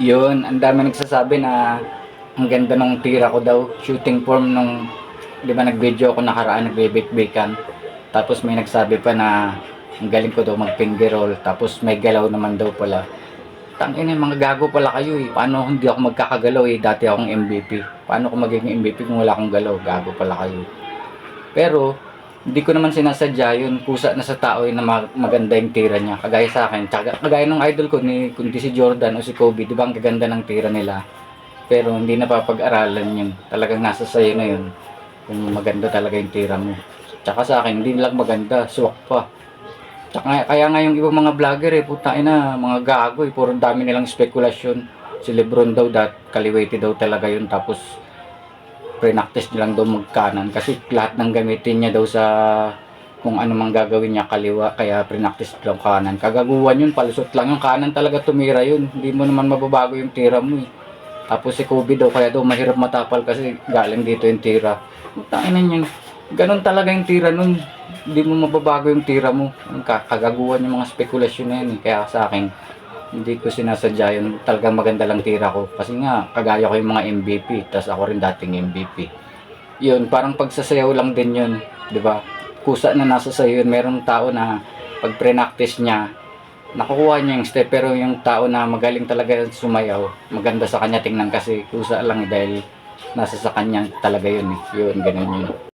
Yun, ang dami nagsasabi na ang ganda nung tira ko daw, shooting form nung, di ba nag-video ako nakaraan, nagbe-bake-bakean. Tapos may nagsabi pa na ang galing ko daw mag-finger roll, tapos may galaw naman daw pala. Tangina, mga gago pala kayo eh. Paano kung hindi ako magkakagalaw eh, dati akong MVP. Paano ko magiging MVP kung wala akong galaw? Gago pala kayo. Pero, hindi ko naman sinasadya yun, kusa na sa tao yun na maganda yung tira niya. Kagaya sa akin, tsaka, kagaya ng idol ko, kundi si Jordan o si Kobe, di ba ang gaganda ng tira nila? Pero hindi napapag-aralan yun. Talagang nasa sayo na yun. Kung maganda talaga yung tira mo. Tsaka sa akin, hindi lang maganda, swak pa. Tsaka kaya nga yung ibang mga vlogger eh, putain na, mga gago eh, puro dami nilang spekulasyon. Si Lebron daw, kaliwete daw talaga yun, tapos pre-practice nilang daw magkanan kasi lahat ng gamitin niya daw sa kung ano mang gagawin niya kaliwa, kaya pre-practice daw kanan. Kagaguhan yun, palusot lang yung kanan, talaga tumira yun, hindi mo naman mababago yung tira mo eh. Tapos si Kobe daw, kaya daw mahirap matapal kasi galing dito yung tira. Putain na yan, ganun talaga yung tira nun, hindi mo mababago yung tira mo. Kagaguhan yung mga spekulasyon na yan eh. Kaya sa akin, hindi ko sinasadya yun, talagang maganda lang tira ko kasi nga kagaya ko yung mga MVP, tas ako rin dating MVP. Yun, parang pagsasayaw lang din yun, di ba? Kusa na nasa sayo yun. Merong tao na pag pre-practice niya, nakukuha niya yung step, pero yung tao na magaling talaga sumayaw, maganda sa kanya tingnan kasi kusa lang eh, dahil nasa sa kanya talaga yun eh. Yun, ganun yun.